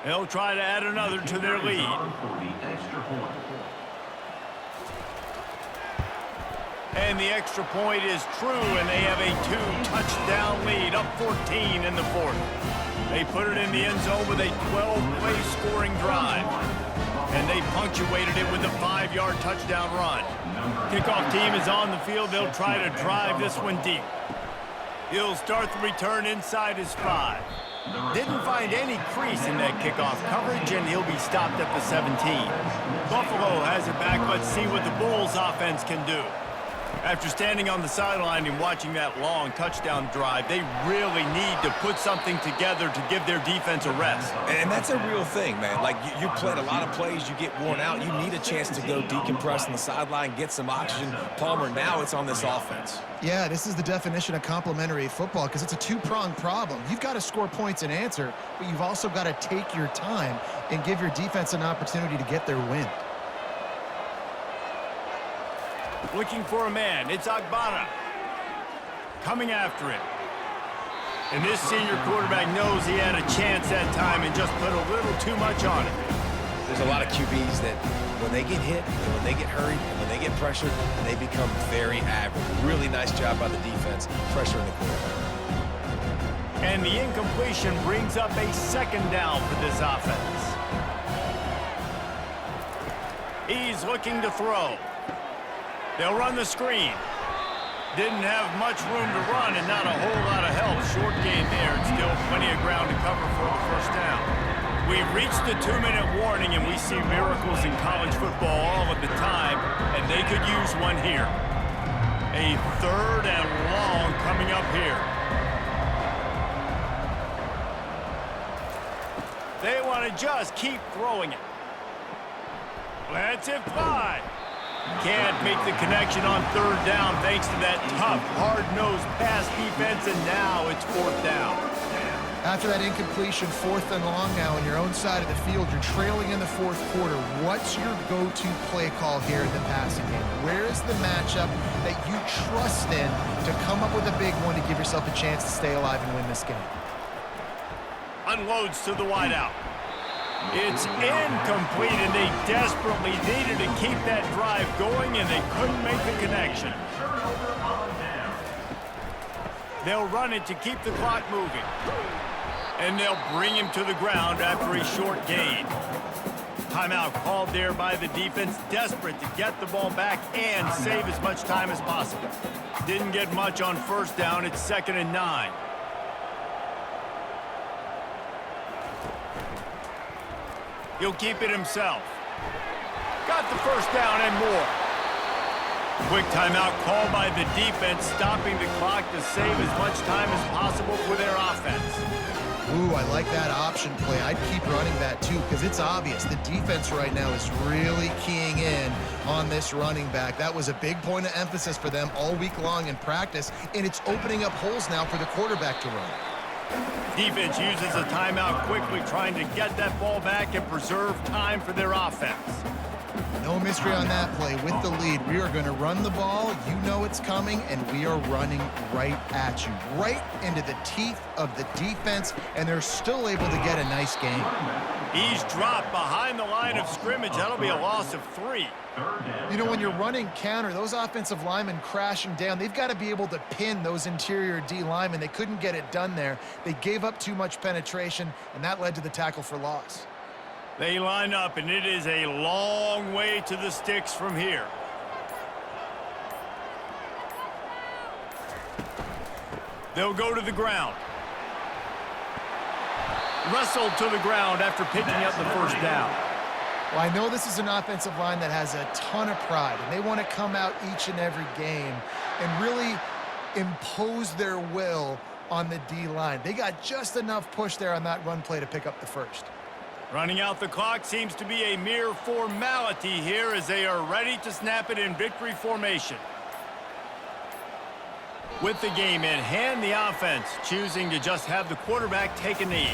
They'll try to add another to their lead. And the extra point is true, and they have a 2-touchdown lead, up 14 in the 4th. They put it in the end zone with a 12-play scoring drive. And they punctuated it with a 5-yard touchdown run. Kickoff team is on the field. They'll try to drive this one deep. He'll start the return inside his 5. Didn't find any crease in that kickoff coverage, and he'll be stopped at the 17. Buffalo has it back. Let's see what the Bulls offense can do. After standing on the sideline and watching that long touchdown drive, they really need to put something together to give their defense a rest. And that's a real thing, man. Like, you played a lot of plays, you get worn out, you need a chance to go decompress on the sideline, get some oxygen. Palmer, now it's on this offense. Yeah, this is the definition of complementary football because it's a 2-pronged problem. You've got to score points and answer, but you've also got to take your time and give your defense an opportunity to get their win. Looking for a man. It's Agbana. Coming after him. And this senior quarterback knows he had a chance that time and just put a little too much on it. There's a lot of QBs that when they get hit, and when they get hurried, and when they get pressured, they become very average. Really nice job by the defense, pressuring the quarterback. And the incompletion brings up a 2nd down for this offense. He's looking to throw. They'll run the screen. Didn't have much room to run and not a whole lot of help. Short gain there and still plenty of ground to cover for the 1st down. We've reached the 2-minute warning, and we see miracles in college football all of the time, and they could use one here. A 3rd and long coming up here. They want to just keep throwing it. Let's it fly. Can't make the connection on third down thanks to that tough, hard-nosed pass defense, and now it's fourth down. After that incompletion, 4th and long now on your own side of the field, you're trailing in the 4th quarter. What's your go-to play call here in the passing game? Where is the matchup that you trust in to come up with a big one to give yourself a chance to stay alive and win this game? Unloads to the wideout. It's incomplete, and they desperately needed to keep that drive going, and they couldn't make the connection. They'll run it to keep the clock moving. And they'll bring him to the ground after a short gain. Timeout called there by the defense, desperate to get the ball back and save as much time as possible. Didn't get much on first down. It's 2nd and 9. He'll keep it himself. Got the first down and more. Quick timeout called by the defense, stopping the clock to save as much time as possible for their offense. Ooh, I like that option play. I'd keep running that too because it's obvious the defense right now is really keying in on this running back. That was a big point of emphasis for them all week long in practice, and it's opening up holes now for the quarterback to run. Defense uses a timeout quickly, trying to get that ball back and preserve time for their offense. No mystery on that play. With the lead, we are going to run the ball. You know it's coming, and we are running right at you, right into the teeth of the defense, and they're still able to get a nice game. He's dropped behind the line of scrimmage. That'll be a loss of 3. You know, when you're running counter, those offensive linemen crashing down, they've got to be able to pin those interior D linemen. They couldn't get it done there. They gave up too much penetration, and that led to the tackle for loss. They line up, and it is a long way to the sticks from here. They'll go to the ground. Wrestled to the ground after picking up the first down. Well, I know this is an offensive line that has a ton of pride, and they want to come out each and every game and really impose their will on the D-line. They got just enough push there on that run play to pick up the first. Running out the clock seems to be a mere formality here as they are ready to snap it in victory formation. With the game in hand, the offense choosing to just have the quarterback take a knee.